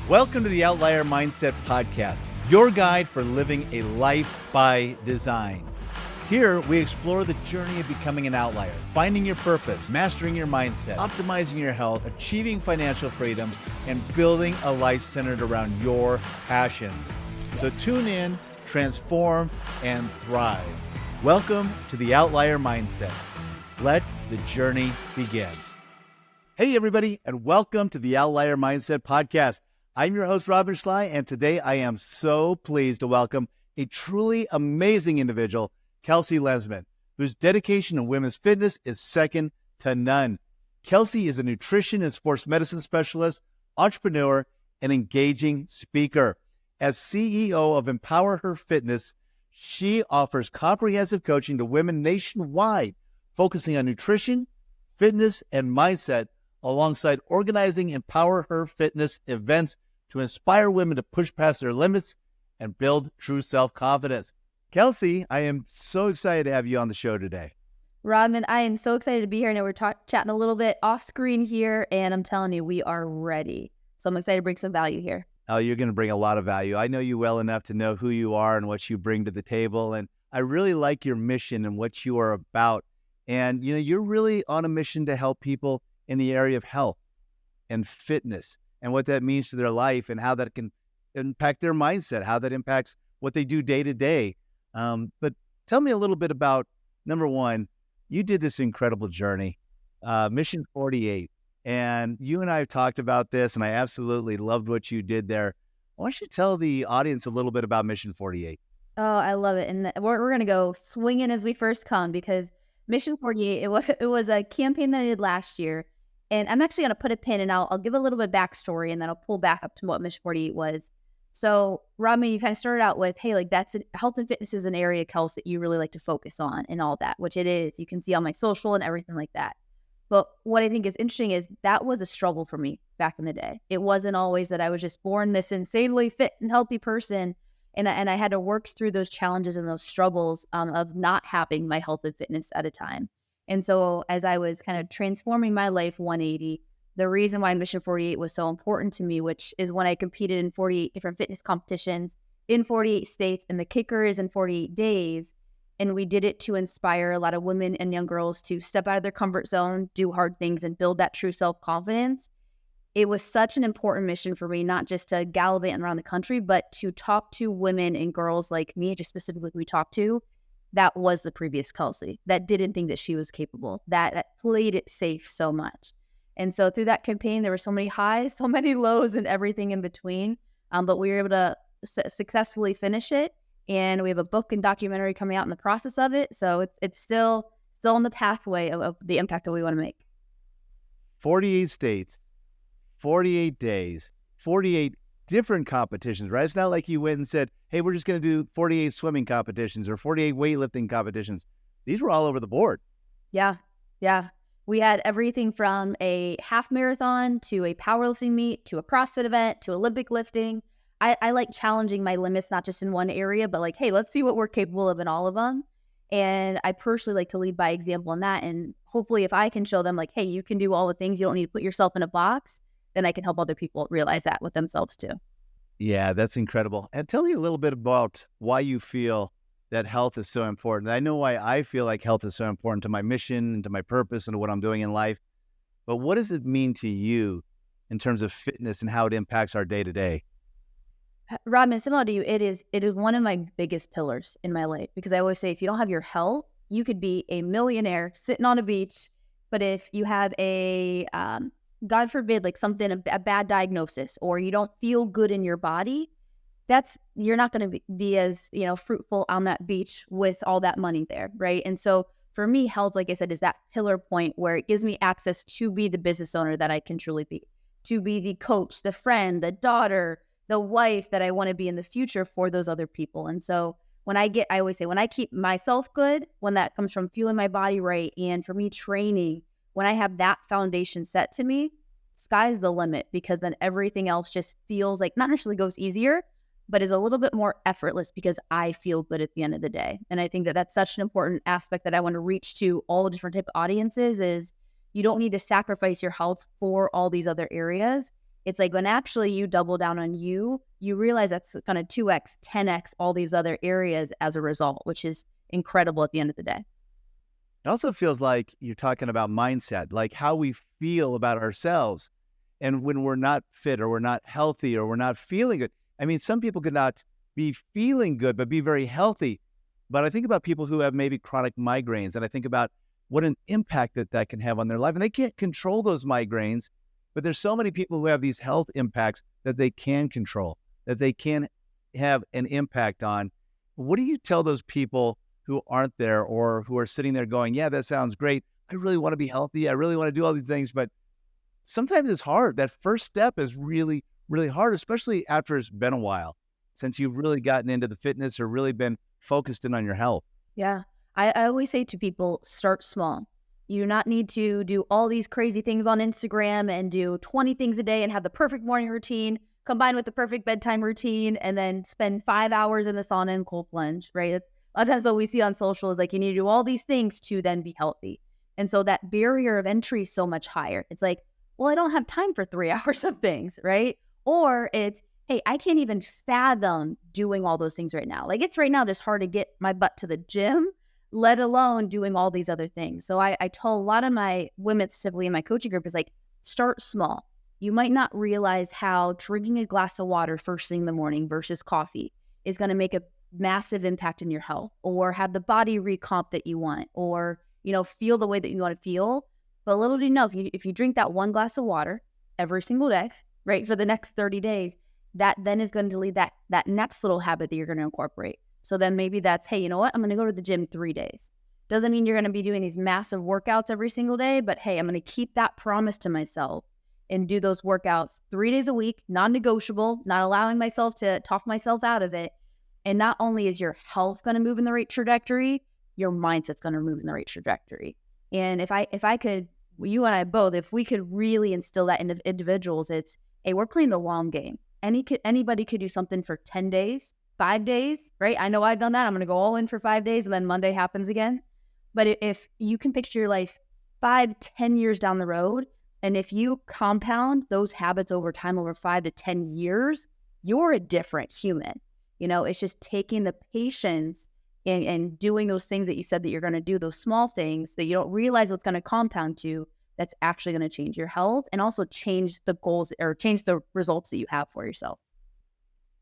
Welcome to the Outlier Mindset Podcast, your guide for living a life by design. Here, we explore the journey of becoming an outlier, finding your purpose, mastering your mindset, optimizing your health, achieving financial freedom, and building a life centered around your passions. So tune in, transform, and thrive. Welcome to the Outlier Mindset. Let the journey begin. Hey, everybody, and welcome to the Outlier Mindset Podcast. I'm your host, Rodman Schley, and today I am so pleased to welcome a truly amazing individual, Kelsey Lensman, whose dedication to women's fitness is second to none. Kelsey is a nutrition and sports medicine specialist, entrepreneur, and engaging speaker. As CEO of EmpowerHerFitness, she offers comprehensive coaching to women nationwide, focusing on nutrition, fitness, and mindset, alongside organizing EmpowerHerFitness events to inspire women to push past their limits and build true self-confidence. Kelsey, I am so excited to have you on the show today. Rodman, I am so excited to be here. I know we're chatting a little bit off screen here, and I'm telling you, we are ready. So I'm excited to bring some value here. Oh, you're going to bring a lot of value. I know you well enough to know who you are and what you bring to the table. And I really like your mission and what you are about. And, you're really on a mission to help people in the area of health and fitness and what that means to their life and how that can impact their mindset, how that impacts what they do day to day. But tell me a little bit about, number one, you did this incredible journey, Mission 48. And you and I have talked about this, and I absolutely loved what you did there. Why don't you tell the audience a little bit about Mission 48? Oh, I love it. And we're going to go swinging as we first come, because Mission 48, it was a campaign that I did last year. And I'm actually going to put a pin, and I'll give a little bit of backstory, and then I'll pull back up to what Mission 48 was. So, Rodman, you kind of started out with, hey, health and fitness is an area, Kelsey, that you really like to focus on and all that, which it is. You can see on my social and everything like that. But what I think is interesting is that was a struggle for me back in the day. It wasn't always that I was just born this insanely fit and healthy person. And I had to work through those challenges and those struggles of not having my health and fitness at a time. And so as I was kind of transforming my life 180, the reason why Mission 48 was so important to me, which is when I competed in 48 different fitness competitions in 48 states, and the kicker is in 48 days. And we did it to inspire a lot of women and young girls to step out of their comfort zone, do hard things, and build that true self-confidence. It was such an important mission for me, not just to gallivant around the country, but to talk to women and girls like me, just specifically we talked to, that was the previous Kelsey, that didn't think that she was capable, that played it safe so much. And so through that campaign, there were so many highs, so many lows, and everything in between. But we were able to successfully finish it. And we have a book and documentary coming out in the process of it. So it's still in the pathway of the impact that we want to make. 48 states, 48 days, 48 different competitions, right? It's not like you went and said, hey, we're just going to do 48 swimming competitions or 48 weightlifting competitions. These were all over the board. Yeah. We had everything from a half marathon to a powerlifting meet to a CrossFit event to Olympic lifting. I like challenging my limits, not just in one area, but like, hey, let's see what we're capable of in all of them. And I personally like to lead by example in that. And hopefully if I can show them like, hey, you can do all the things, you don't need to put yourself in a box, then I can help other people realize that with themselves too. Yeah, that's incredible. And tell me a little bit about why you feel that health is so important. I know why I feel like health is so important to my mission and to my purpose and to what I'm doing in life. But what does it mean to you in terms of fitness and how it impacts our day to day? Rodman, similar to you, it is one of my biggest pillars in my life, because I always say if you don't have your health, you could be a millionaire sitting on a beach. But if you have a God forbid, like a bad diagnosis, or you don't feel good in your body, you're not going to be as, fruitful on that beach with all that money there, right? And so for me, health, like I said, is that pillar point where it gives me access to be the business owner that I can truly be, to be the coach, the friend, the daughter, the wife that I want to be in the future for those other people. And so I always say, when I keep myself good, when that comes from feeling my body right, and for me training, when I have that foundation set to me, sky's the limit, because then everything else just feels like not necessarily goes easier, but is a little bit more effortless because I feel good at the end of the day. And I think that that's such an important aspect that I want to reach to all different type of audiences is you don't need to sacrifice your health for all these other areas. It's like when actually you double down on you, you realize that's kind of 2x, 10x, all these other areas as a result, which is incredible at the end of the day. It also feels like you're talking about mindset, like how we feel about ourselves. And when we're not fit or we're not healthy or we're not feeling good. I mean, some people could not be feeling good, but be very healthy. But I think about people who have maybe chronic migraines, and I think about what an impact that can have on their life. And they can't control those migraines, but there's so many people who have these health impacts that they can control, that they can have an impact on. What do you tell those people who aren't there or who are sitting there going, yeah, that sounds great. I really want to be healthy. I really want to do all these things, but sometimes it's hard. That first step is really, really hard, especially after it's been a while since you've really gotten into the fitness or really been focused in on your health. Yeah. I always say to people, start small. You do not need to do all these crazy things on Instagram and do 20 things a day and have the perfect morning routine combined with the perfect bedtime routine and then spend 5 hours in the sauna and cold plunge, right? That's a lot of times what we see on social is like you need to do all these things to then be healthy. And so that barrier of entry is so much higher. It's like, well, I don't have time for 3 hours of things, right? Or it's, hey, I can't even fathom doing all those things right now. Like it's right now just hard to get my butt to the gym, let alone doing all these other things. So I tell a lot of my women specifically in my coaching group is like, start small. You might not realize how drinking a glass of water first thing in the morning versus coffee is going to make a massive impact in your health, or have the body recomp that you want, or, feel the way that you want to feel. But little do you know, if you drink that one glass of water every single day, right, for the next 30 days, that then is going to lead that next little habit that you're going to incorporate. So then maybe that's, hey, you know what? I'm going to go to the gym 3 days. Doesn't mean you're going to be doing these massive workouts every single day, but hey, I'm going to keep that promise to myself and do those workouts 3 days a week, non-negotiable, not allowing myself to talk myself out of it. And not only is your health going to move in the right trajectory, your mindset's going to move in the right trajectory. And if I could, you and I both, if we could really instill that into individuals, it's, hey, we're playing the long game. Anybody could do something for 10 days, 5 days, right? I know I've done that. I'm going to go all in for 5 days and then Monday happens again. But if you can picture your life 5, 10 years down the road, and if you compound those habits over time, over 5 to 10 years, you're a different human. It's just taking the patience and doing those things that you said that you're going to do, those small things that you don't realize what's going to compound to, that's actually going to change your health and also change the goals or change the results that you have for yourself.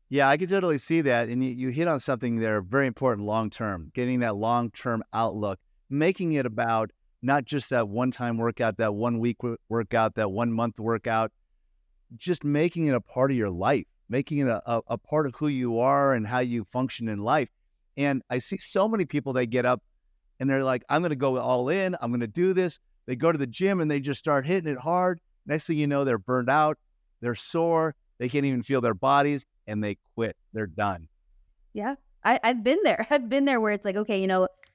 Yeah, I can totally see that. And you hit on something there very important long-term, getting that long-term outlook, making it about not just that one-time workout, that 1 week workout, that 1 month workout, just making it a part of your life, making it a part of who you are and how you function in life. And I see so many people, they get up and they're like, I'm going to go all in. I'm going to do this. They go to the gym and they just start hitting it hard. Next thing you know, they're burned out. They're sore. They can't even feel their bodies and they quit. They're done. Yeah, I've been there. I've been there where it's like, okay,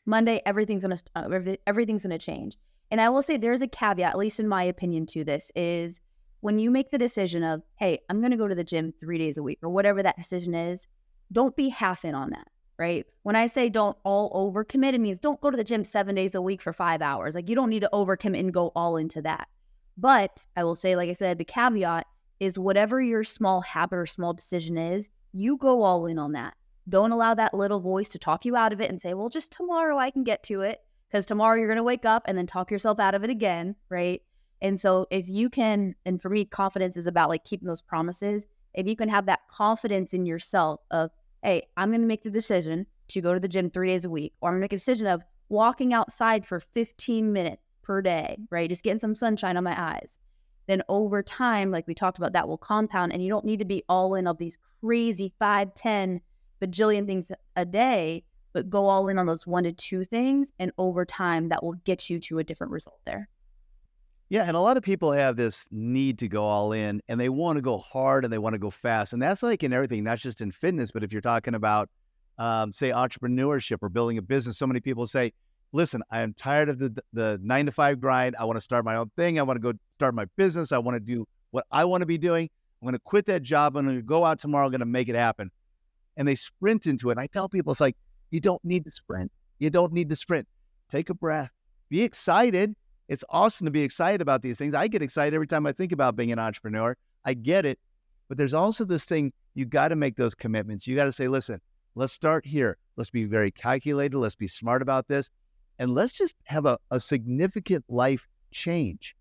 Monday, everything's going to change. And I will say there's a caveat, at least in my opinion, to this is when you make the decision of, hey, I'm going to go to the gym 3 days a week or whatever that decision is, don't be half in on that, right? When I say don't all overcommit, it means don't go to the gym 7 days a week for 5 hours. Like you don't need to overcommit and go all into that. But I will say, like I said, the caveat is whatever your small habit or small decision is, you go all in on that. Don't allow that little voice to talk you out of it and say, well, just tomorrow I can get to it. Because tomorrow you're going to wake up and then talk yourself out of it again, right? And so if you can, and for me, confidence is about like keeping those promises. If you can have that confidence in yourself of, hey, I'm going to make the decision to go to the gym 3 days a week, or I'm going to make a decision of walking outside for 15 minutes per day, right? Just getting some sunshine on my eyes. Then over time, like we talked about, that will compound and you don't need to be all in of these crazy 5, 10 bajillion things a day, but go all in on those 1 to 2 things. And over time, that will get you to a different result there. Yeah. And a lot of people have this need to go all in and they want to go hard and they want to go fast. And that's like in everything, not just in fitness, but if you're talking about, say, entrepreneurship or building a business, so many people say, listen, I am tired of the 9 to 5 grind. I want to start my own thing. I want to go start my business. I want to do what I want to be doing. I'm going to quit that job. I'm going to go out tomorrow. I'm going to make it happen. And they sprint into it. And I tell people, it's like, you don't need to sprint. You don't need to sprint. Take a breath. Be excited. It's awesome to be excited about these things. I get excited every time I think about being an entrepreneur. I get it. But there's also this thing, you got to make those commitments. You got to say, listen, let's start here. Let's be very calculated. Let's be smart about this. And let's just have a significant life change.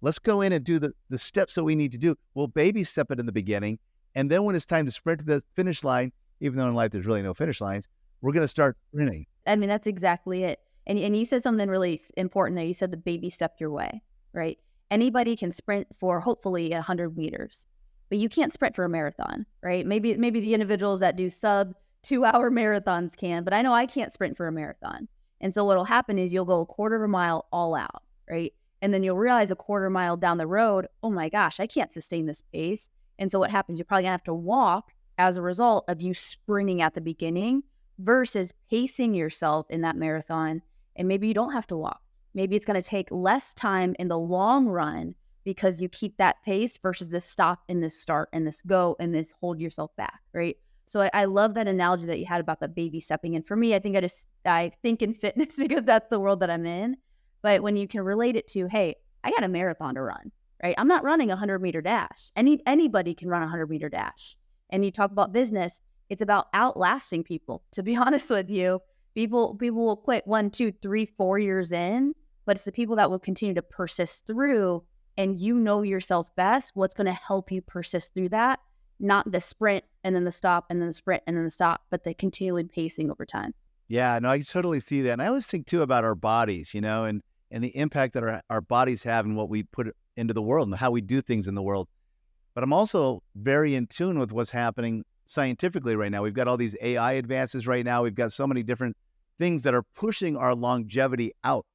Let's go in and do the steps that we need to do. We'll baby step it in the beginning. And then when it's time to sprint to the finish line, even though in life there's really no finish lines, we're going to start sprinting. I mean, that's exactly it. And you said something really important there. You said the baby step your way, right? Anybody can sprint for hopefully 100 meters, but you can't sprint for a marathon, right? Maybe the individuals that do sub 2-hour marathons can, but I know I can't sprint for a marathon. And so what'll happen is you'll go a quarter of a mile all out, right? And then you'll realize a quarter mile down the road, oh my gosh, I can't sustain this pace. And so what happens, you're probably gonna have to walk as a result of you sprinting at the beginning versus pacing yourself in that marathon. And maybe you don't have to walk. Maybe it's gonna take less time in the long run because you keep that pace versus this stop and this start and this go and this hold yourself back, right? So I love that analogy that you had about the baby stepping. And for me, I think I think in fitness because that's the world that I'm in. But when you can relate it to, hey, I got a marathon to run, right? I'm not running a 100-meter dash. Anybody can run a 100-meter dash. And you talk about business, it's about outlasting people. To be honest with you, people will quit 1, 2, 3, 4 years in, but it's the people that will continue to persist through. And you know yourself best, what's going to help you persist through that, not the sprint and then the stop and then the sprint and then the stop, but the continually pacing over time. Yeah, no, I totally see that. And I always think too about our bodies, and the impact that our bodies have and what we put into the world and how we do things in the world. But I'm also very in tune with what's happening scientifically right now. We've got all these AI advances right now. We've got so many different things that are pushing our longevity out.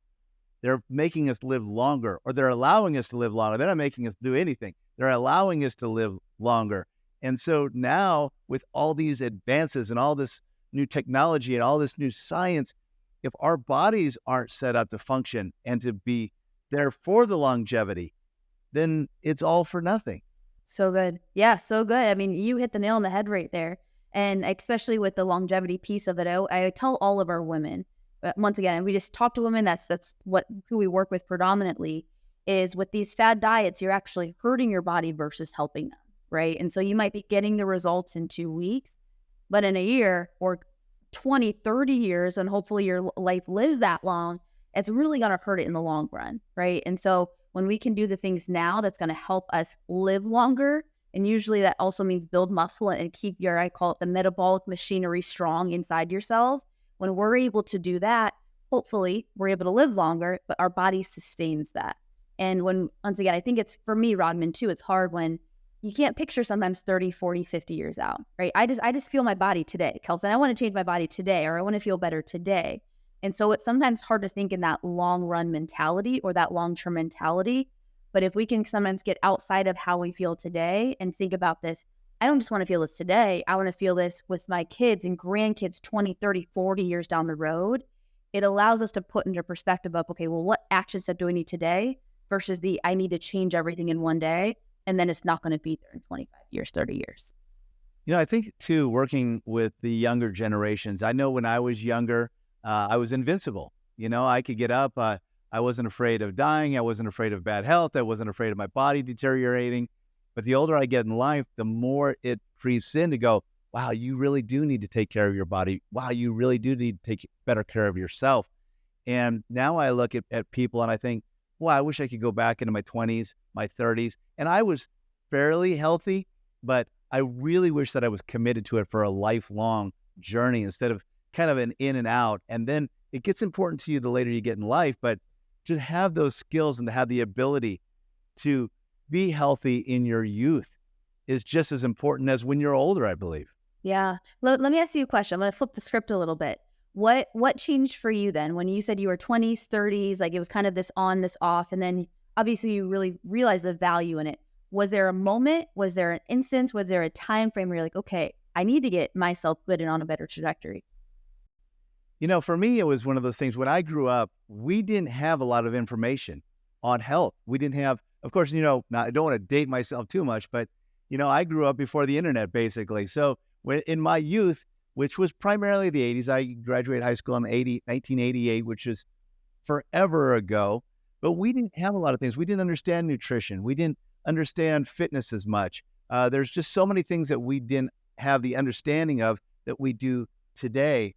They're making us live longer, or they're allowing us to live longer. They're not making us do anything. They're allowing us to live longer. And so now with all these advances and all this new technology and all this new science, if our bodies aren't set up to function and to be there for the longevity, then it's all for nothing. So good. Yeah, so good. I mean, you hit the nail on the head right there. And especially with the longevity piece of it, I tell all of our women, once again, we just talk to women, that's who we work with predominantly, is with these fad diets, you're actually hurting your body versus helping them, right? And so you might be getting the results in 2 weeks, but in a year or 20, 30 years, and hopefully your life lives that long, it's really going to hurt it in the long run, right? And so when we can do the things now that's going to help us live longer, and usually that also means build muscle and keep your, I call it the metabolic machinery, strong inside yourself. When we're able to do that, hopefully we're able to live longer, but our body sustains that. And once again, I think it's, for me, Rodman, too, it's hard when you can't picture sometimes 30, 40, 50 years out, right? I just feel my body today, Kelsey. I want to change my body today, or I want to feel better today. And so it's sometimes hard to think in that long run mentality or that long-term mentality. But if we can sometimes get outside of how we feel today and think about this, I don't just want to feel this today. I want to feel this with my kids and grandkids 20, 30, 40 years down the road. It allows us to put into perspective of, okay, well, what action step do I need today versus I need to change everything in one day, and then it's not going to be there in 25 years, 30 years. I think too, working with the younger generations, I know when I was younger, I was invincible. I could get up. I wasn't afraid of dying. I wasn't afraid of bad health. I wasn't afraid of my body deteriorating. But the older I get in life, the more it creeps in to go, wow, you really do need to take care of your body. Wow, you really do need to take better care of yourself. And now I look at people and I think, well, I wish I could go back into my 20s, my 30s. And I was fairly healthy, but I really wish that I was committed to it for a lifelong journey instead of kind of an in and out. And then it gets important to you the later you get in life, but to have those skills and to have the ability to be healthy in your youth is just as important as when you're older, I believe. Yeah. Let me ask you a question. I'm going to flip the script a little bit. What changed for you then when you said you were 20s, 30s, like it was kind of this on, this off, and then obviously you really realized the value in it. Was there a moment? Was there an instance? Was there a time frame where you're like, okay, I need to get myself good and on a better trajectory? For me, it was one of those things. When I grew up, we didn't have a lot of information on health. We didn't have, of course, now I don't want to date myself too much, but, I grew up before the internet, basically. So in my youth, which was primarily the 80s, I graduated high school in 1988, which is forever ago, but we didn't have a lot of things. We didn't understand nutrition. We didn't understand fitness as much. There's just so many things that we didn't have the understanding of that we do today.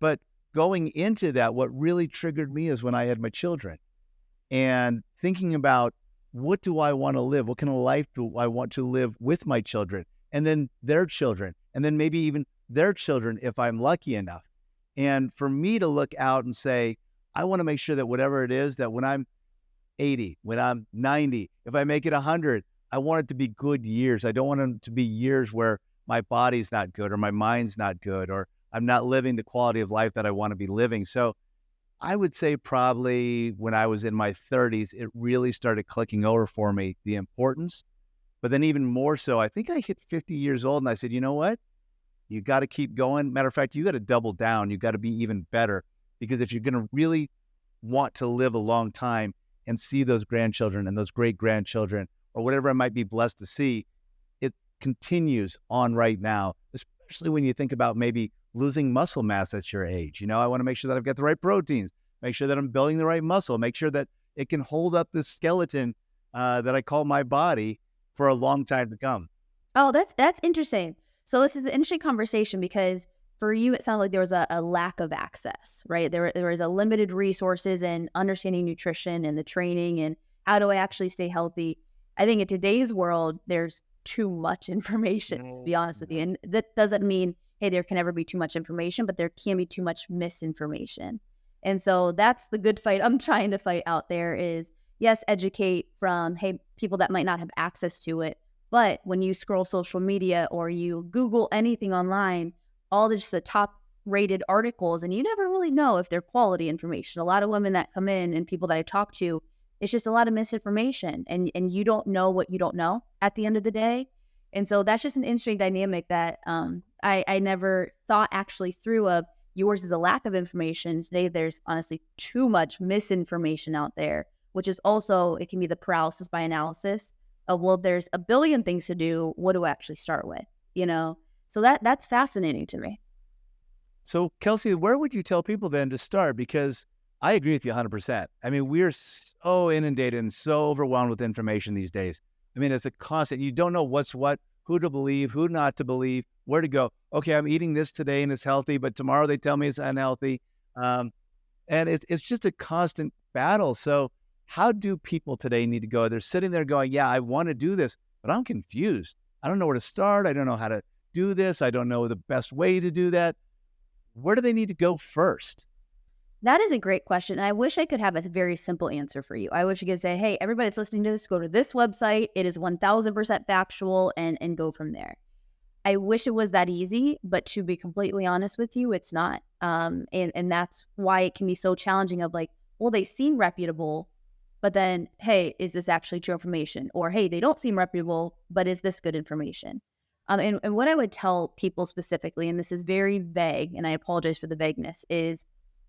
But going into that, what really triggered me is when I had my children and thinking about, what do I want to live? What kind of life do I want to live with my children? And then their children, and then maybe even their children if I'm lucky enough. And for me to look out and say, I want to make sure that whatever it is, that when I'm 80, when I'm 90, if I make it 100, I want it to be good years. I don't want them to be years where my body's not good or my mind's not good or I'm not living the quality of life that I want to be living. So I would say probably when I was in my 30s, it really started clicking over for me, the importance. But then even more so, I think I hit 50 years old and I said, you know what? You got to keep going. Matter of fact, you got to double down. You got to be even better, because if you're going to really want to live a long time and see those grandchildren and those great grandchildren or whatever I might be blessed to see, it continues on right now, especially when you think about maybe losing muscle mass at your age. I want to make sure that I've got the right proteins, make sure that I'm building the right muscle, make sure that it can hold up this skeleton that I call my body for a long time to come. Oh, that's interesting. So this is an interesting conversation because for you, it sounded like there was a lack of access, right? There was a limited resources and understanding nutrition and the training and how do I actually stay healthy. I think in today's world, there's too much information, to be honest with you. And that doesn't mean, hey, there can never be too much information, but there can be too much misinformation. And so that's the good fight I'm trying to fight out there is, yes, educate from, hey, people that might not have access to it. But when you scroll social media or you Google anything online, all just the top rated articles, and you never really know if they're quality information. A lot of women that come in and people that I talk to, it's just a lot of misinformation and you don't know what you don't know at the end of the day. And so that's just an interesting dynamic that I never thought actually through of. Yours is a lack of information. Today, there's honestly too much misinformation out there, which is also, it can be the paralysis by analysis of, well, there's a billion things to do. What do I actually start with? So that's fascinating to me. So Kelsey, where would you tell people then to start? Because I agree with you 100%. I mean, we're so inundated and so overwhelmed with information these days. I mean, it's a constant, you don't know what's what, who to believe, who not to believe, where to go. Okay, I'm eating this today and it's healthy, but tomorrow they tell me it's unhealthy. And it's just a constant battle. So how do people today need to go? They're sitting there going, yeah, I want to do this, but I'm confused. I don't know where to start. I don't know how to do this. I don't know the best way to do that. Where do they need to go first? That is a great question. And I wish I could have a very simple answer for you. I wish I could say, hey, everybody that's listening to this, go to this website. It is 1000% factual and go from there. I wish it was that easy, but to be completely honest with you, it's not. And that's why it can be so challenging of like, well, they seem reputable, but then, hey, is this actually true information? Or, hey, they don't seem reputable, but is this good information? And what I would tell people specifically, and this is very vague, and I apologize for the vagueness, is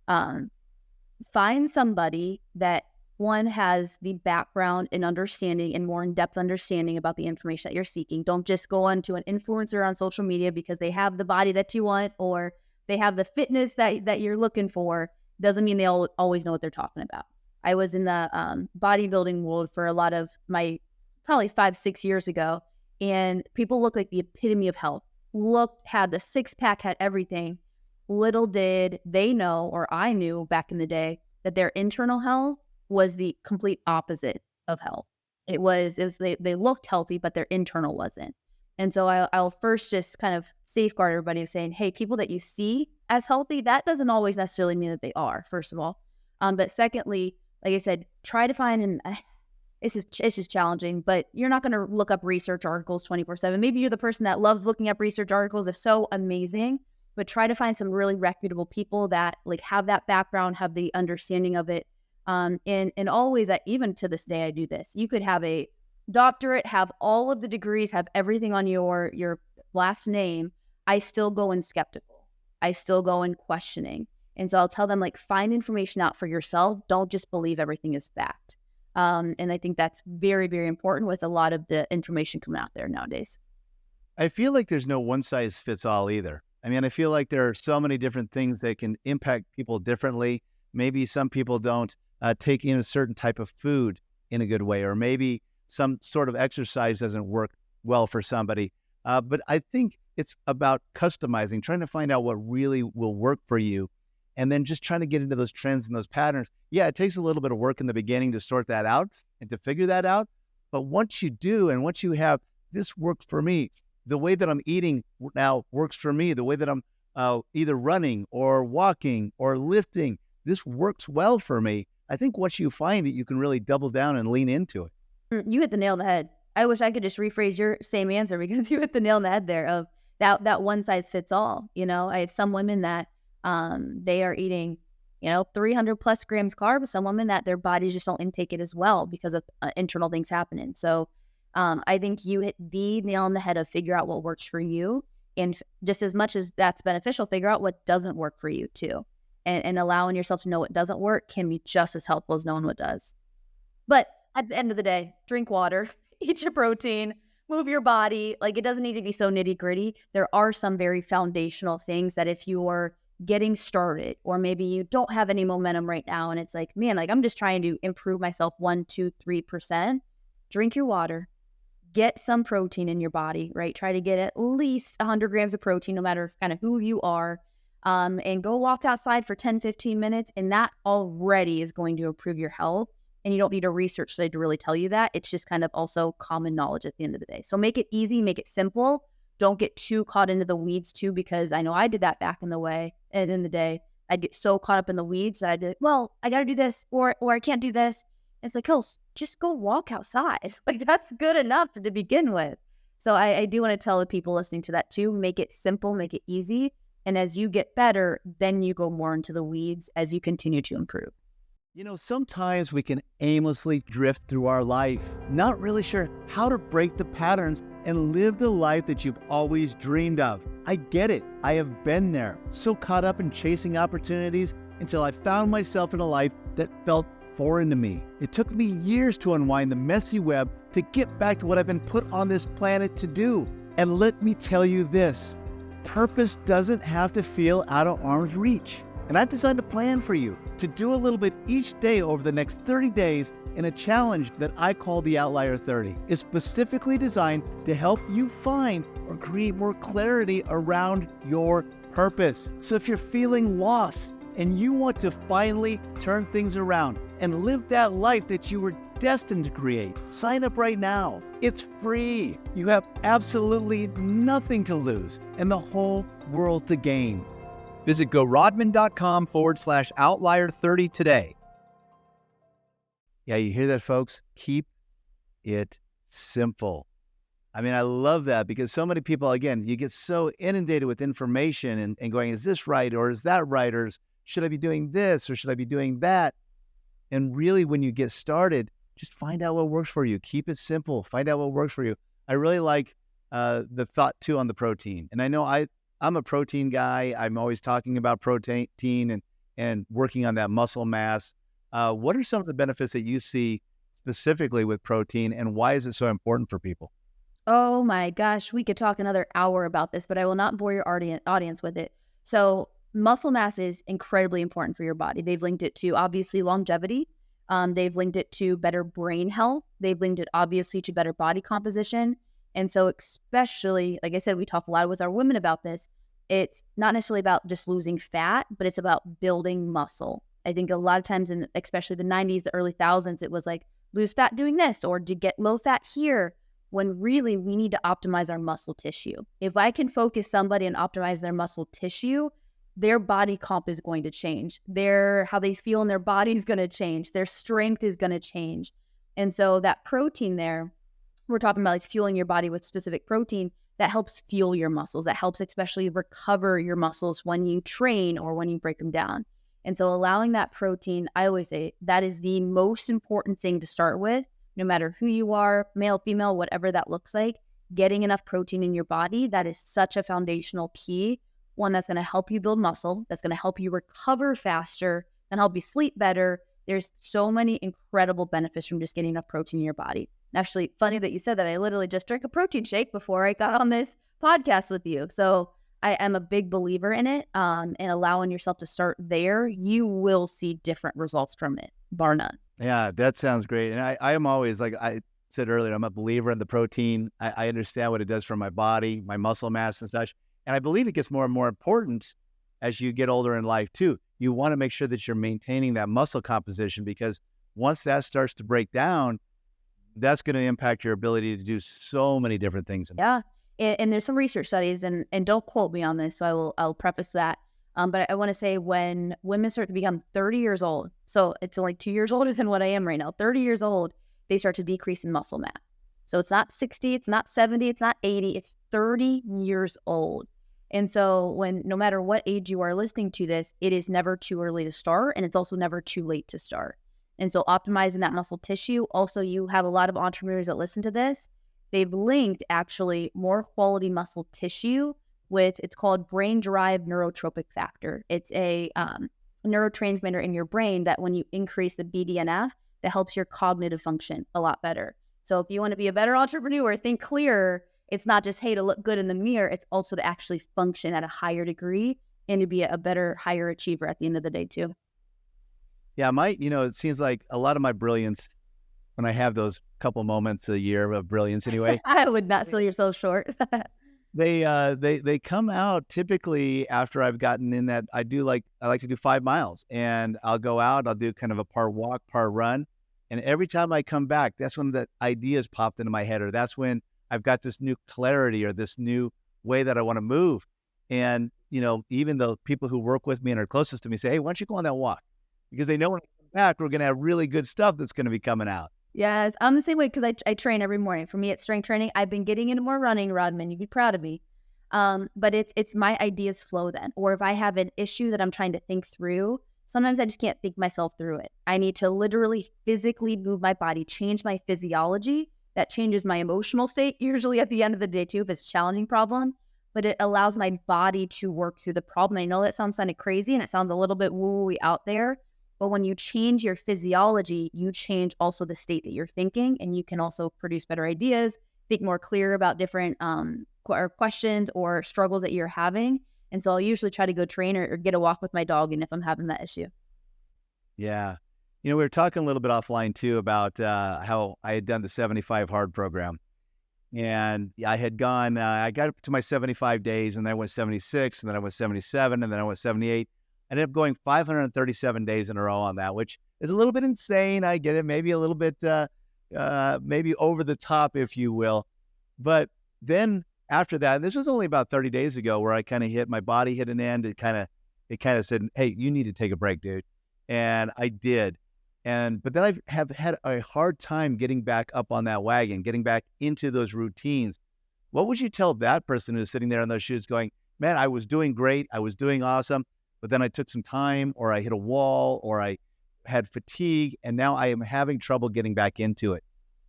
find somebody that, one, has the background and understanding and more in-depth understanding about the information that you're seeking. Don't just go on to an influencer on social media because they have the body that you want or they have the fitness that you're looking for. Doesn't mean they'll always know what they're talking about. I was in the bodybuilding world for a lot of my, probably 5-6 years ago, and people looked like the epitome of health. Had the six-pack, had everything. Little did they know, or I knew back in the day, that their internal health was the complete opposite of health. It was they looked healthy, but their internal wasn't. And so I'll first just kind of safeguard everybody of saying, hey, people that you see as healthy, that doesn't always necessarily mean that they are, first of all. But secondly, like I said, try to find it's just challenging, but you're not going to look up research articles 24/7. Maybe you're the person that loves looking up research articles. It's so amazing, but try to find some really reputable people that like have that background, have the understanding of it. And always, even to this day, I do this. You could have a doctorate, have all of the degrees, have everything on your last name. I still go in skeptical. I still go in questioning. And so I'll tell them, like, find information out for yourself. Don't just believe everything is fact. And I think that's very, very important with a lot of the information coming out there nowadays. I feel like there's no one size fits all either. I mean, I feel like there are so many different things that can impact people differently. Maybe some people don't take in a certain type of food in a good way, or maybe some sort of exercise doesn't work well for somebody. But I think it's about customizing, trying to find out what really will work for you, and then just trying to get into those trends and those patterns. Yeah, it takes a little bit of work in the beginning to sort that out and to figure that out. But once you do, and once you have, this works for me, the way that I'm eating now works for me, the way that I'm either running or walking or lifting, this works well for me. I think once you find it, you can really double down and lean into it. You hit the nail on the head. I wish I could just rephrase your same answer, because you hit the nail on the head there of that one size fits all. I have some women that they are eating, 300 plus grams carbs. Some women that their bodies just don't intake it as well because of internal things happening. So I think you hit the nail on the head of figure out what works for you. And just as much as that's beneficial, figure out what doesn't work for you too. And allowing yourself to know what doesn't work can be just as helpful as knowing what does. But at the end of the day, drink water, eat your protein, move your body. Like, it doesn't need to be so nitty gritty. There are some very foundational things that if you are getting started, or maybe you don't have any momentum right now, and it's like, man, like I'm just trying to improve myself 1%, 2%, 3%, drink your water, get some protein in your body, right? Try to get at least 100 grams of protein, no matter kind of who you are, and go walk outside for 10, 15 minutes. And that already is going to improve your health. And you don't need a research study to really tell you that. It's just kind of also common knowledge at the end of the day. So make it easy, make it simple. Don't get too caught into the weeds too, because I know I did that back in the day. I'd get so caught up in the weeds that I'd be like, well, I got to do this, or I can't do this. And it's like, oh, just go walk outside. Like, that's good enough to begin with. So I do want to tell the people listening to that too, make it simple, make it easy. And as you get better, then you go more into the weeds as you continue to improve. Sometimes we can aimlessly drift through our life, not really sure how to break the patterns and live the life that you've always dreamed of. I get it. I have been there, so caught up in chasing opportunities until I found myself in a life that felt foreign to me. It took me years to unwind the messy web to get back to what I've been put on this planet to do. And let me tell you this, purpose doesn't have to feel out of arm's reach. And I've designed a plan for you to do a little bit each day over the next 30 days in a challenge that I call the Outlier 30. It's specifically designed to help you find or create more clarity around your purpose. So if you're feeling lost and you want to finally turn things around and live that life that you were destined to create, sign up right now. It's free. You have absolutely nothing to lose and the whole world to gain. Visit gorodman.com/outlier30 today. Yeah, you hear that, folks? Keep it simple. I mean, I love that, because so many people, again, you get so inundated with information and going, is this right? Or is that right? Or should I be doing this? Or should I be doing that? And really, when you get started, just find out what works for you. Keep it simple. Find out what works for you. I really like the thought too on the protein. And I know I'm a protein guy. I'm always talking about protein and working on that muscle mass. What are some of the benefits that you see specifically with protein, and why is it so important for people? Oh my gosh, we could talk another hour about this, but I will not bore your audience with it. So muscle mass is incredibly important for your body. They've linked it to, obviously, longevity. They've linked it to better brain health. They've linked it, obviously, to better body composition. And so especially, like I said, we talk a lot with our women about this. It's not necessarily about just losing fat, but it's about building muscle. I think a lot of times, in especially the 90s, the early thousands, it was like, lose fat doing this, or to get low fat here, when really we need to optimize our muscle tissue. If I can focus somebody and optimize their muscle tissue, their body comp is going to change. How they feel in their body is going to change. Their strength is going to change. And so that protein there, we're talking about like fueling your body with specific protein that helps fuel your muscles, that helps especially recover your muscles when you train or when you break them down. And so allowing that protein, I always say that is the most important thing to start with, no matter who you are, male, female, whatever that looks like. Getting enough protein in your body, that is such a foundational key. One that's going to help you build muscle, that's going to help you recover faster, and help you sleep better. There's so many incredible benefits from just getting enough protein in your body. Actually, funny that you said that. I literally just drank a protein shake before I got on this podcast with you. So I am a big believer in it, and allowing yourself to start there. You will see different results from it, bar none. Yeah, that sounds great. And I am always like, said earlier, I'm a believer in the protein. I understand what it does for my body, my muscle mass and such. And I believe it gets more and more important as you get older in life too. You want to make sure that you're maintaining that muscle composition, because once that starts to break down, that's going to impact your ability to do so many different things. Yeah. And there's some research studies, and don't quote me on this, so I'll preface that. But I want to say when women start to become 30 years old, so it's only 2 years older than what I am right now, 30 years old, they start to decrease in muscle mass. So it's not 60, it's not 70, it's not 80, it's 30 years old. And so no matter what age you are listening to this, it is never too early to start, and it's also never too late to start. And so optimizing that muscle tissue, also you have a lot of entrepreneurs that listen to this, they've linked actually more quality muscle tissue with, it's called brain-derived neurotrophic factor. It's a neurotransmitter in your brain that when you increase the BDNF, that helps your cognitive function a lot better. So if you want to be a better entrepreneur, think clearer, it's not just, hey, to look good in the mirror, it's also to actually function at a higher degree and to be a better, higher achiever at the end of the day too. Yeah, it seems like a lot of my brilliance, when I have those couple moments a year of brilliance anyway. I would not sell yourself short. They come out typically after I've gotten in that, I like to do 5 miles, and I'll go out, I'll do kind of a part walk, part run. And every time I come back, that's when the ideas popped into my head, or that's when I've got this new clarity or this new way that I want to move. And, even the people who work with me and are closest to me say, hey, why don't you go on that walk? Because they know when I come back, we're going to have really good stuff that's going to be coming out. Yes, I'm the same way, because I train every morning. For me, it's strength training. I've been getting into more running, Rodman. You'd be proud of me. But it's my ideas flow then. Or if I have an issue that I'm trying to think through, sometimes I just can't think myself through it. I need to literally physically move my body, change my physiology. That changes my emotional state, usually at the end of the day too, if it's a challenging problem. But it allows my body to work through the problem. I know that sounds kind of crazy and it sounds a little bit woo-woo out there. But when you change your physiology, you change also the state that you're thinking, and you can also produce better ideas, think more clear about different questions or struggles that you're having. And so I'll usually try to go train or get a walk with my dog, and if I'm having that issue. Yeah. We were talking a little bit offline too about how I had done the 75 hard program. And I had gone, I got up to my 75 days, and then I went 76, and then I went 77, and then I went 78. I ended up going 537 days in a row on that, which is a little bit insane. I get it. Maybe a little bit, maybe over the top, if you will. But then after that, this was only about 30 days ago, where I kind of my body hit an end. It kind of said, hey, you need to take a break, dude. And I did. But then I have had a hard time getting back up on that wagon, getting back into those routines. What would you tell that person who's sitting there in those shoes going, man, I was doing great, I was doing awesome, but then I took some time, or I hit a wall, or I had fatigue, and now I am having trouble getting back into it?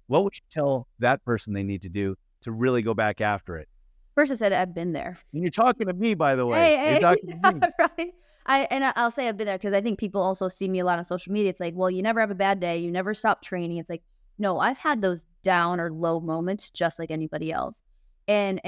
What would you tell that person they need to do to really go back after it? First, I said I've been there. And you're talking to me, by the way. Hey, you're talking to me. Right. I'll say I've been there, because I think people also see me a lot on social media. It's like, well, you never have a bad day. You never stop training. It's like, no, I've had those down or low moments just like anybody else. And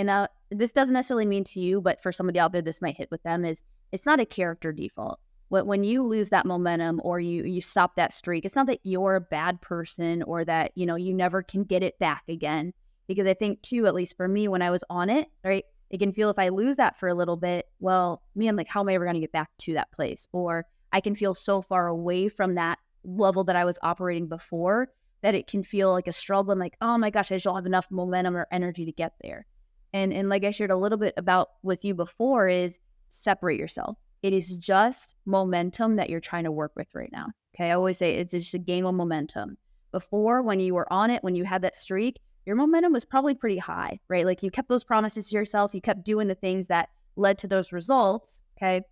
this doesn't necessarily mean to you, but for somebody out there, this might hit with them, is it's not a character default. When you lose that momentum, or you stop that streak, it's not that you're a bad person, or that, you never can get it back again. Because I think too, at least for me, when I was on it, right, it can feel, if I lose that for a little bit, well, man, like, how am I ever going to get back to that place? Or I can feel so far away from that level that I was operating before that it can feel like a struggle. I'm like, oh my gosh, I just don't have enough momentum or energy to get there. And like I shared a little bit about with you before, is separate yourself. It is just momentum that you're trying to work with right now. Okay. I always say it's just a game of momentum. Before, when you were on it, when you had that streak, your momentum was probably pretty high, right? Like, you kept those promises to yourself. You kept doing the things that led to those results. Okay.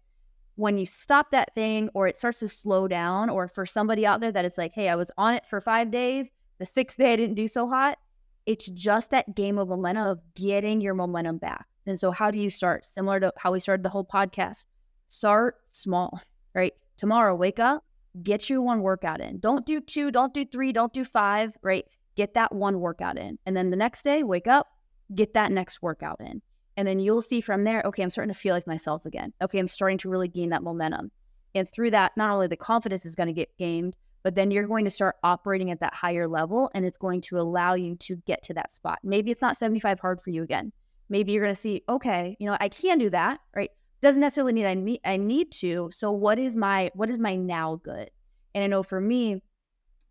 When you stop that thing, or it starts to slow down, or for somebody out there that it's like, hey, I was on it for 5 days, the 6th day I didn't do so hot. It's just that game of momentum, of getting your momentum back. And so how do you start? Similar to how we started the whole podcast. Start small, right? Tomorrow, wake up, get you one workout in. Don't do 2, don't do 3, don't do 5, right? Get that one workout in. And then the next day, wake up, get that next workout in. And then you'll see from there, okay, I'm starting to feel like myself again. Okay, I'm starting to really gain that momentum. And through that, not only the confidence is going to get gained, but then you're going to start operating at that higher level, and it's going to allow you to get to that spot. Maybe it's not 75 hard for you again. Maybe you're going to see, okay, I can do that, right? Doesn't necessarily mean I need to. So what is my now good? And I know for me,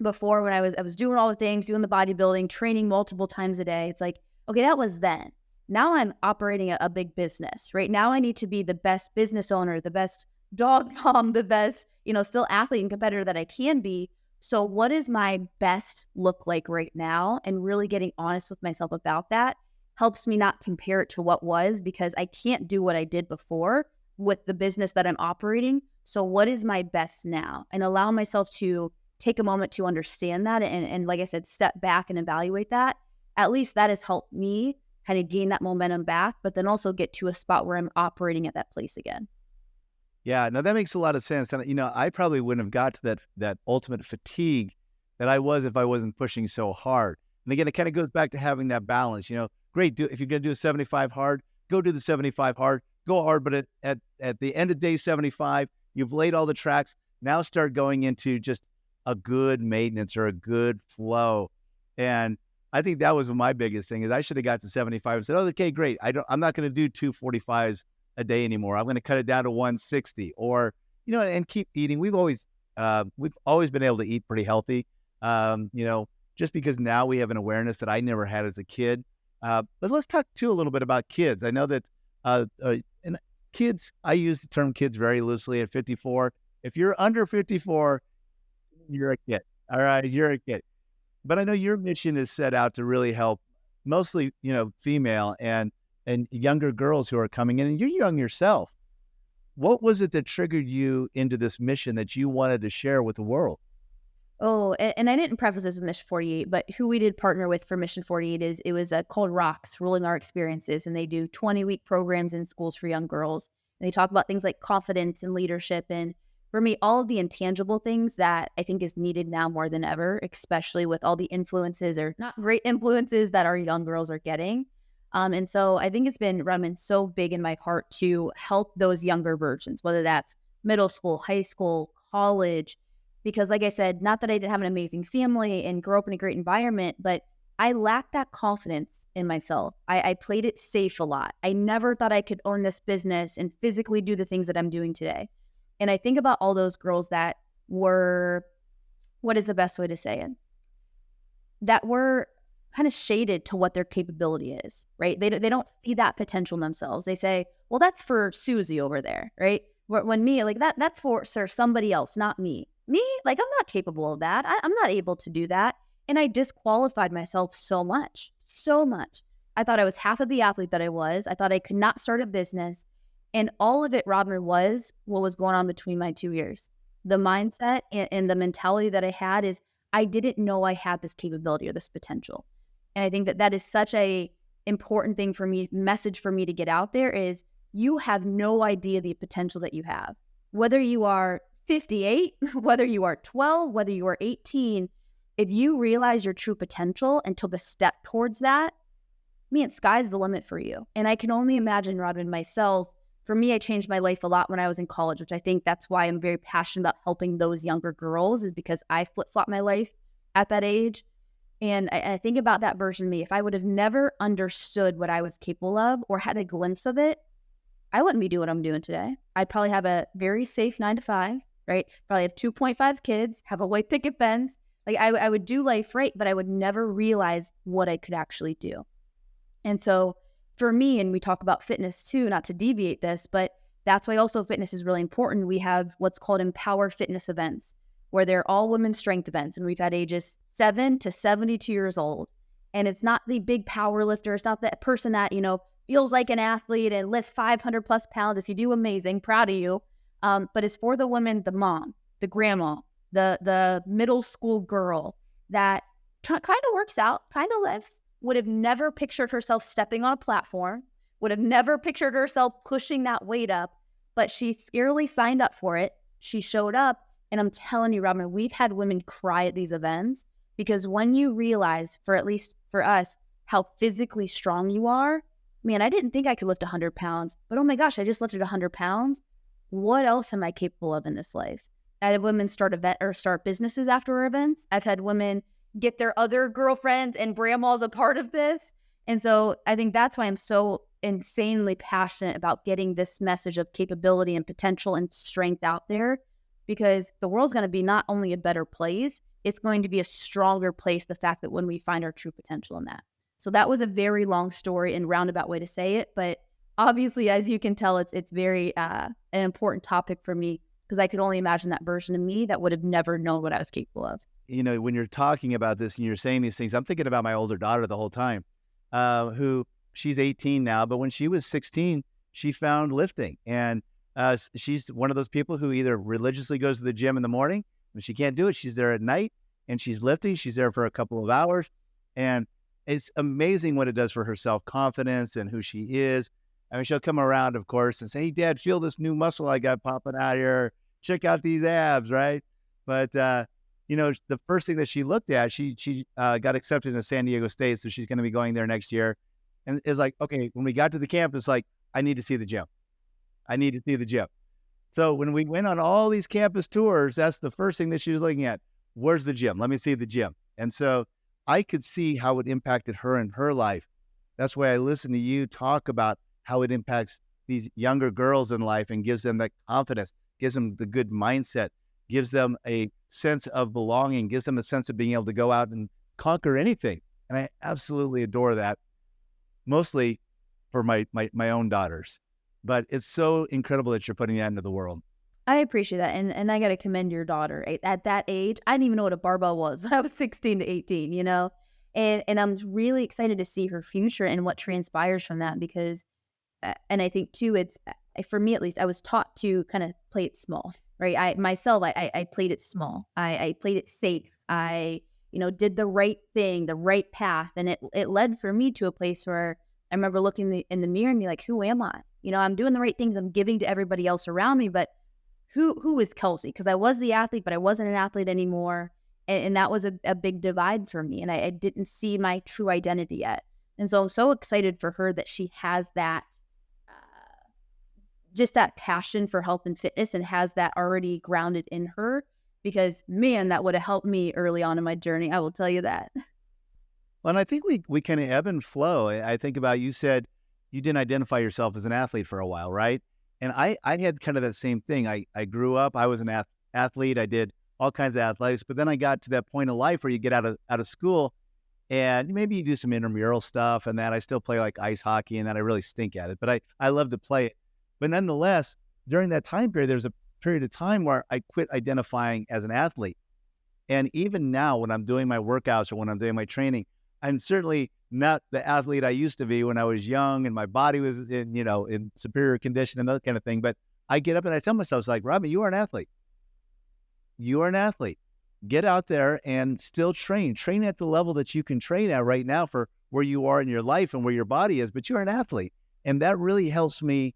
before, when I was doing all the things, doing the bodybuilding, training multiple times a day, it's like, okay, that was then. Now I'm operating a big business, right? Now I need to be the best business owner, the best dog mom, the best, still athlete and competitor that I can be. So what does my best look like right now? And really getting honest with myself about that helps me not compare it to what was, because I can't do what I did before with the business that I'm operating. So what is my best now? And allow myself to take a moment to understand that. And like I said, step back and evaluate that. At least that has helped me kind of gain that momentum back, but then also get to a spot where I'm operating at that place again. Yeah, no, that makes a lot of sense. And, I probably wouldn't have got to that ultimate fatigue that I was if I wasn't pushing so hard. And again, it kind of goes back to having that balance. Great, if you're going to do a 75 hard, go do the 75 hard, go hard. But at the end of day 75, you've laid all the tracks. Now start going into just a good maintenance or a good flow. And I think that was my biggest thing, is I should have got to 75 and said, oh, okay, great. I'm not going to do 245s a day anymore. I'm going to cut it down to 160, or, and keep eating. We've always been able to eat pretty healthy. Just because now we have an awareness that I never had as a kid. But let's talk too a little bit about kids. I know that, and kids, I use the term kids very loosely at 54. If you're under 54, you're a kid. All right. You're a kid. But I know your mission is set out to really help mostly, female and younger girls who are coming in, and you're young yourself. What was it that triggered you into this mission that you wanted to share with the world? Oh, and I didn't preface this with Mission 48, but who we did partner with for Mission 48 it was called Rocks, Ruling Our Experiences, and they do 20-week programs in schools for young girls. And they talk about things like confidence and leadership, and for me, all of the intangible things that I think is needed now more than ever, especially with all the influences, or not great influences, that our young girls are getting. And so I think it's been, Rodman, so big in my heart to help those younger versions, whether that's middle school, high school, college, because like I said, not that I didn't have an amazing family and grow up in a great environment, but I lacked that confidence in myself. I played it safe a lot. I never thought I could own this business and physically do the things that I'm doing today. And I think about all those girls that were, what is the best way to say it? That were kind of shaded to what their capability is, right? They don't see that potential in themselves. They say, well, that's for Susie over there, right? When me, like that's for somebody else, not me. Me, like I'm not capable of that. I'm not able to do that. And I disqualified myself so much. I thought I was half of the athlete that I was. I thought I could not start a business. And all of it, Rodman, was what was going on between my 2 ears. The mindset and the mentality that I had is I didn't know I had this capability or this potential. And I think that is such a important thing for me, message for me to get out there, is you have no idea the potential that you have. Whether you are 58, whether you are 12, whether you are 18, if you realize your true potential and took a step towards that, man, sky's the limit for you. And I can only imagine, Rodman, myself, for me, I changed my life a lot when I was in college, which I think that's why I'm very passionate about helping those younger girls, is because I flip-flopped my life at that age. And I think about that version of me. If I would have never understood what I was capable of or had a glimpse of it, I wouldn't be doing what I'm doing today. I'd probably have a very safe 9-to-5, right? Probably have 2.5 kids, have a white picket fence. Like I would do life right, but I would never realize what I could actually do. And so for me, and we talk about fitness too, not to deviate this, but that's why also fitness is really important. We have what's called EmpowerHerFitness events, where they're all women's strength events. And we've had ages 7 to 72 years old. And it's not the big power lifter. It's not that person that, feels like an athlete and lifts 500 plus pounds. If you do, amazing, proud of you. But it's for the women, the mom, the grandma, the middle school girl that kind of works out, kind of lifts, would have never pictured herself stepping on a platform, would have never pictured herself pushing that weight up, but she scarily signed up for it. She showed up, and I'm telling you, Rodman, we've had women cry at these events, because when you realize, for at least for us, how physically strong you are, man, I didn't think I could lift 100 pounds, but oh my gosh, I just lifted 100 pounds. What else am I capable of in this life? had women start businesses after our events. I've had women get their other girlfriends and grandmas a part of this. And so I think that's why I'm so insanely passionate about getting this message of capability and potential and strength out there, because the world's going to be not only a better place, it's going to be a stronger place, the fact that when we find our true potential in that. So that was a very long story and roundabout way to say it. But obviously, as you can tell, it's very an important topic for me, because I could only imagine that version of me that would have never known what I was capable of. You know, when you're talking about this and you're saying these things, I'm thinking about my older daughter the whole time, who she's 18 now, but when she was 16, she found lifting. And she's one of those people who either religiously goes to the gym in the morning. When she can't do it, she's there at night and she's lifting. She's there for a couple of hours. And it's amazing what it does for her self-confidence and who she is. I mean, she'll come around, of course, and say, "Hey, Dad, feel this new muscle I got popping out here. Check out these abs," right? But, you know, the first thing that she looked at, she got accepted to San Diego State, so she's going to be going there next year. And it's like, okay, when we got to the campus, like, I need to see the gym. I need to see the gym. So when we went on all these campus tours, that's the first thing that she was looking at. Where's the gym? Let me see the gym. And so I could see how it impacted her in her life. That's why I listen to you talk about how it impacts these younger girls in life and gives them that confidence, gives them the good mindset, gives them a sense of belonging, gives them a sense of being able to go out and conquer anything. And I absolutely adore that, mostly for my own daughters. But it's so incredible that you're putting that into the world. I appreciate that. And I got to commend your daughter. At that age, I didn't even know what a barbell was when I was 16 to 18, you know? And I'm really excited to see her future and what transpires from that, because, and I think too, it's, for me at least, I was taught to kind of play it small, right? I played it small. I played it safe. I, did the right thing, the right path. And it led for me to a place where I remember looking in the mirror and be like, who am I? I'm doing the right things. I'm giving to everybody else around me, but who is Kelsey? Because I was the athlete, but I wasn't an athlete anymore. And that was a big divide for me. And I didn't see my true identity yet. And so I'm so excited for her that she has that, just that passion for health and fitness, and has that already grounded in her, because man, that would have helped me early on in my journey. I will tell you that. Well, and I think we kind of ebb and flow. I think about, you said you didn't identify yourself as an athlete for a while, right? And I had kind of that same thing. I grew up, I was an athlete. I did all kinds of athletics, but then I got to that point in life where you get out of school and maybe you do some intramural stuff and that. I still play like ice hockey and that. I really stink at it, but I love to play it. But nonetheless, during that time period, there's a period of time where I quit identifying as an athlete. And even now when I'm doing my workouts or when I'm doing my training, I'm certainly not the athlete I used to be when I was young and my body was in superior condition and that kind of thing. But I get up and I tell myself, it's like, Rodman, you are an athlete. You are an athlete. Get out there and still train. Train at the level that you can train at right now for where you are in your life and where your body is, but you're an athlete. And that really helps me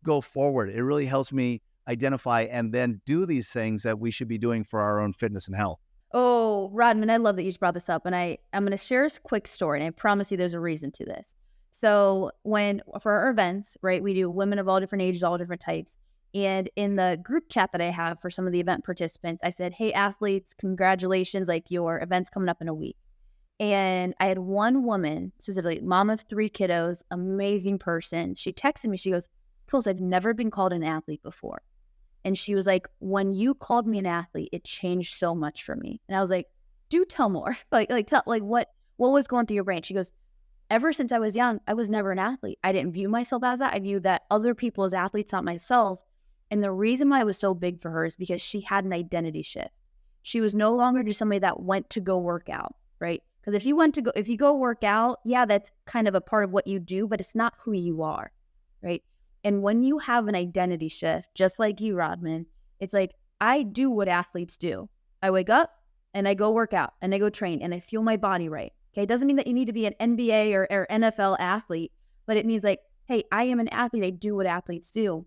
go forward. It really helps me identify and then do these things that we should be doing for our own fitness and health. Oh, Rodman, I love that you just brought this up. And I'm going to share a quick story, and I promise you there's a reason to this. So for our events, right, we do women of all different ages, all different types. And in the group chat that I have for some of the event participants, I said, hey, athletes, congratulations, like your event's coming up in a week. And I had one woman, specifically mom of 3 kiddos, amazing person. She texted me, she goes, Kelsey, I've never been called an athlete before. And she was like, when you called me an athlete, it changed so much for me. And I was like, do tell more. Tell what was going through your brain? She goes, ever since I was young, I was never an athlete. I didn't view myself as that. I viewed that other people as athletes, not myself. And the reason why it was so big for her is because she had an identity shift. She was no longer just somebody that went to go work out, right? Because if you go work out, yeah, that's kind of a part of what you do, but it's not who you are, right? And when you have an identity shift, just like you, Rodman, it's like, I do what athletes do. I wake up and I go work out and I go train and I feel my body right. Okay. It doesn't mean that you need to be an NBA or NFL athlete, but it means like, hey, I am an athlete. I do what athletes do.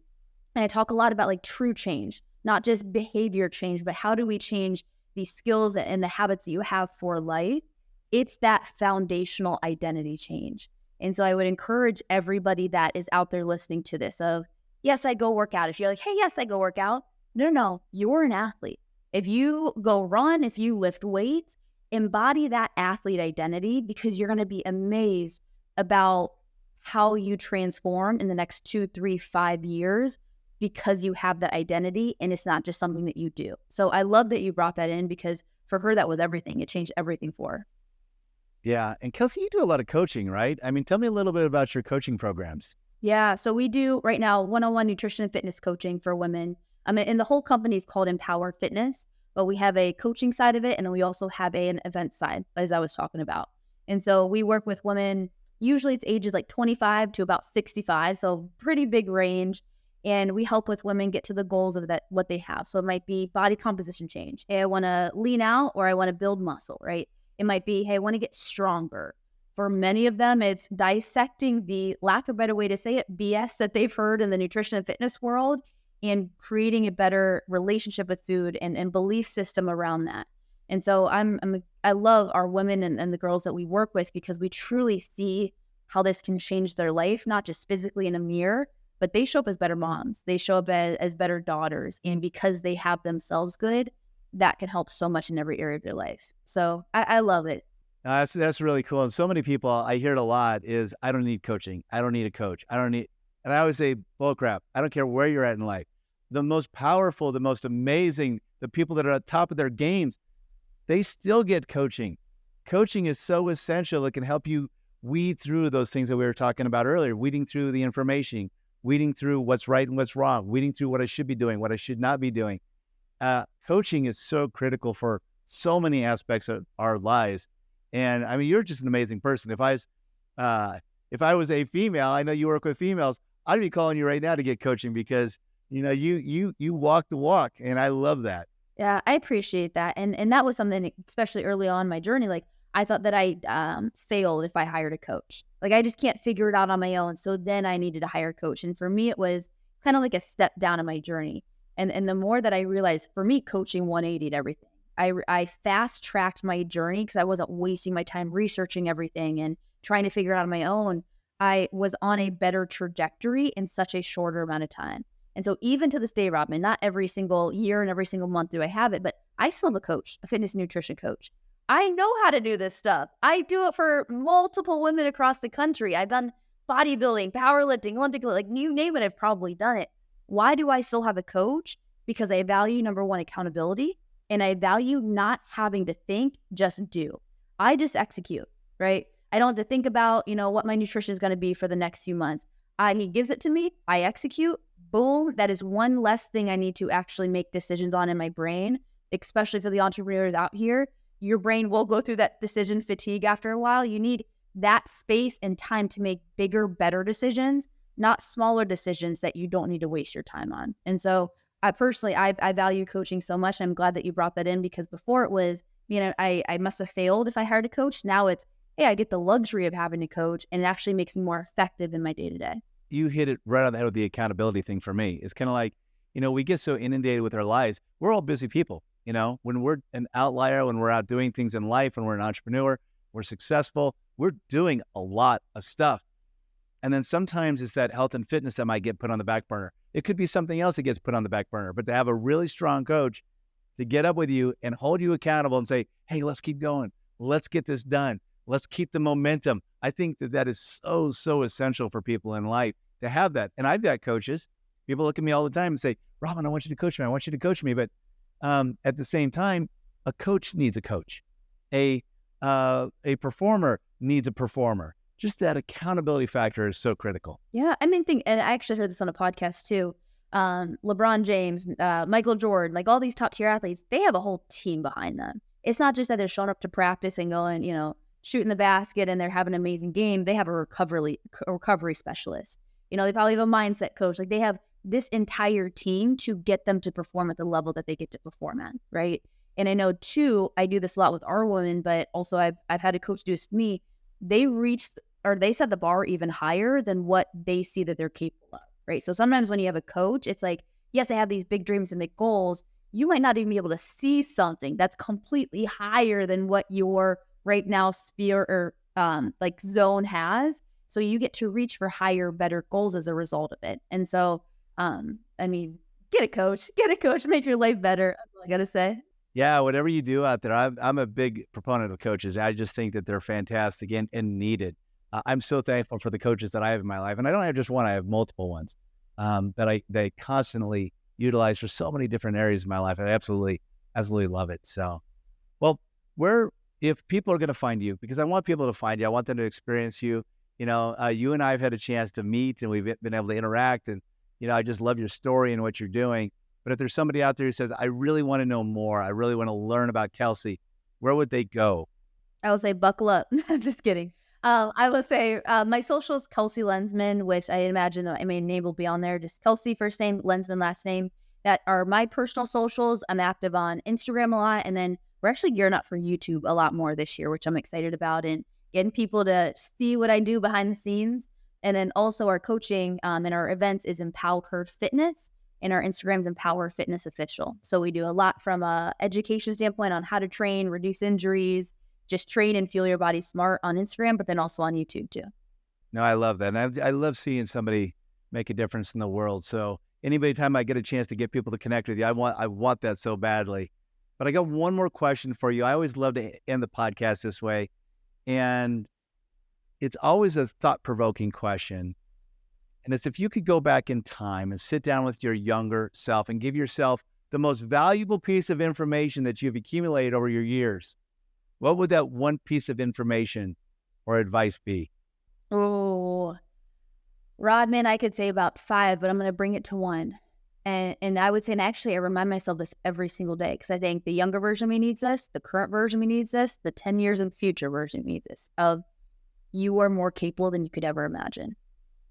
And I talk a lot about like true change, not just behavior change, but how do we change these skills and the habits that you have for life? It's that foundational identity change. And so I would encourage everybody that is out there listening to this of, yes, I go work out. If you're like, hey, yes, I go work out, No, you're an athlete. If you go run, if you lift weights, embody that athlete identity, because you're going to be amazed about how you transform in the next 2, 3, 5 years because you have that identity and it's not just something that you do. So I love that you brought that in, because for her, that was everything. It changed everything for her. Yeah. And Kelsey, you do a lot of coaching, right? I mean, tell me a little bit about your coaching programs. Yeah. So we do right now one-on-one nutrition and fitness coaching for women. And the whole company is called EmpowerHerFitness, but we have a coaching side of it. And then we also have an event side, as I was talking about. And so we work with women, usually it's ages like 25 to about 65. So pretty big range. And we help with women get to the goals of that, what they have. So it might be body composition change. Hey, I want to lean out, or I want to build muscle, right? It might be, hey, I want to get stronger. For many of them, it's dissecting the, lack of a better way to say it, BS that they've heard in the nutrition and fitness world, and creating a better relationship with food and belief system around that. And so I love our women and the girls that we work with, because we truly see how this can change their life, not just physically in a mirror, but they show up as better moms. They show up as better daughters. And because they have themselves good, that can help so much in every area of their life. So I love it. That's really cool. And so many people, I hear it a lot, is I don't need coaching. I don't need a coach. And I always say, bull crap. I don't care where you're at in life. The most powerful, the most amazing, the people that are at the top of their games, they still get coaching. Coaching is so essential. It can help you weed through those things that we were talking about earlier, weeding through the information, weeding through what's right and what's wrong, weeding through what I should be doing, what I should not be doing. Coaching is so critical for so many aspects of our lives. And I mean, you're just an amazing person. If I was a female, I know you work with females, I'd be calling you right now to get coaching, because you walk the walk, and I love that. Yeah, I appreciate that. And that was something, especially early on in my journey, like I thought that I failed if I hired a coach. Like I just can't figure it out on my own. So then I needed to hire a coach. And for me, it's kind of like a step down in my journey. And the more that I realized, for me, coaching 180'd everything. I fast tracked my journey, because I wasn't wasting my time researching everything and trying to figure it out on my own. I was on a better trajectory in such a shorter amount of time. And so even to this day, Rodman, not every single year and every single month do I have it, but I still have a coach, a fitness and nutrition coach. I know how to do this stuff. I do it for multiple women across the country. I've done bodybuilding, powerlifting, Olympic, like you name it, I've probably done it. Why do I still have a coach? Because I value, number one, accountability, and I value not having to think, just do. I just execute, right? I don't have to think about, what my nutrition is going to be for the next few months. He gives it to me. I execute. Boom. That is one less thing I need to actually make decisions on in my brain, especially for the entrepreneurs out here. Your brain will go through that decision fatigue after a while. You need that space and time to make bigger, better decisions, not smaller decisions that you don't need to waste your time on. And so I value coaching so much. I'm glad that you brought that in, because before it was, I must have failed if I hired a coach. Now it's, hey, I get the luxury of having a coach, and it actually makes me more effective in my day-to-day. You hit it right on the head with the accountability thing for me. It's kind of like, we get so inundated with our lives. We're all busy people. When we're an outlier, when we're out doing things in life, when we're an entrepreneur, we're successful, we're doing a lot of stuff. And then sometimes it's that health and fitness that might get put on the back burner. It could be something else that gets put on the back burner, but to have a really strong coach to get up with you and hold you accountable and say, hey, let's keep going. Let's get this done. Let's keep the momentum. I think that is so essential for people in life to have that. And I've got coaches. People look at me all the time and say, Robin, I want you to coach me. I want you to coach me. But at the same time, a coach needs a coach. A performer needs a performer. Just that accountability factor is so critical. Yeah. And I actually heard this on a podcast too. LeBron James, Michael Jordan, like all these top tier athletes, they have a whole team behind them. It's not just that they're showing up to practice and going, shooting the basket and they're having an amazing game. They have a recovery specialist. They probably have a mindset coach. Like they have this entire team to get them to perform at the level that they get to perform at, right? And I know too, I do this a lot with our women, but also I've had a coach do this to me. They set the bar even higher than what they see that they're capable of, right? So sometimes when you have a coach, it's like, yes, I have these big dreams and big goals. You might not even be able to see something that's completely higher than what your right now sphere or zone has. So you get to reach for higher, better goals as a result of it. And so, Get a coach. Get a coach. Make your life better. That's all I got to say. Yeah, whatever you do out there, I'm a big proponent of coaches. I just think that they're fantastic and needed. I'm so thankful for the coaches that I have in my life. And I don't have just one, I have multiple ones they constantly utilize for so many different areas of my life. I absolutely love it. So, well, if people are going to find you, because I want people to find you, I want them to experience you. You know, you and I have had a chance to meet and we've been able to interact. And, you know, I just love your story and what you're doing. But if there's somebody out there who says, I really want to know more, I really want to learn about Kelsey, where would they go? I will say, buckle up. I'm just kidding. I will say my social is Kelsey Lensman, which I imagine that my name will be on there. Just Kelsey, first name, Lensman, last name. That are my personal socials. I'm active on Instagram a lot. And then we're actually gearing up for YouTube a lot more this year, which I'm excited about, and getting people to see what I do behind the scenes. And then also our coaching and our events is EmpowerHerFitness. And our Instagram's EmpowerFitness Official. So we do a lot from a education standpoint on how to train, reduce injuries, just train and fuel your body smart on Instagram, but then also on YouTube too. No, I love that. And I love seeing somebody make a difference in the world. So time I get a chance to get people to connect with you, I want that so badly. But I got one more question for you. I always love to end the podcast this way. And it's always a thought-provoking question. And it's if you could go back in time and sit down with your younger self and give yourself the most valuable piece of information that you've accumulated over your years, what would that one piece of information or advice be? Oh, Rodman, I could say about 5, but I'm going to bring it to 1. And I would say, and actually I remind myself this every single day, because I think the younger version of me needs this, the current version of me needs this, the 10 years in the future version of me needs this, of you are more capable than you could ever imagine.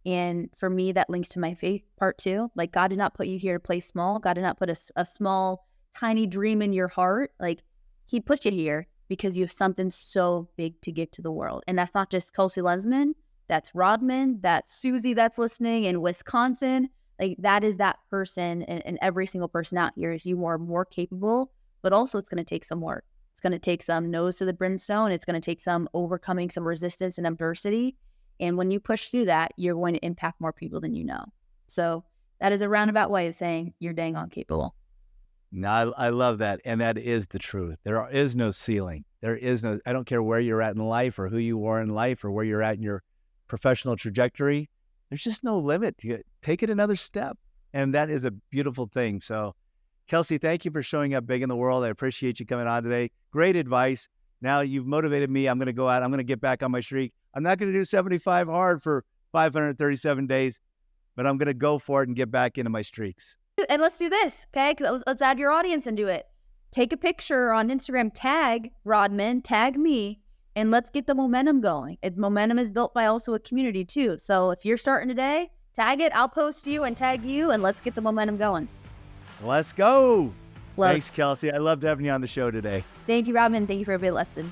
And for me, that links to my faith part too. Like, God did not put you here to play small. God did not put a small, tiny dream in your heart. Like, he put you here because you have something so big to give to the world. And that's not just Kelsey Lensman. That's Rodman. That's Susie that's listening in Wisconsin. Like, that is that person, and every single person out here is you are more capable, but also it's going to take some work. It's going to take some nose to the brimstone. It's going to take some overcoming some resistance and adversity. And when you push through that, you're going to impact more people than you know. So that is a roundabout way of saying you're dang on capable. No, I love that. And that is the truth. There is no ceiling. I don't care where you're at in life or who you are in life or where you're at in your professional trajectory. There's just no limit. You take it another step. And that is a beautiful thing. So Kelsey, thank you for showing up big in the world. I appreciate you coming on today. Great advice. Now you've motivated me. I'm going to go out. I'm going to get back on my streak. I'm not going to do 75 hard for 537 days, but I'm going to go for it and get back into my streaks. And let's do this, okay? Let's add your audience into it. Take a picture on Instagram, tag Rodman, tag me, and let's get the momentum going. Momentum is built by also a community too. So if you're starting today, tag it. I'll post you and tag you, and let's get the momentum going. Let's go. Thanks, Kelsey. I loved having you on the show today. Thank you, Rodman. Thank you for every lesson.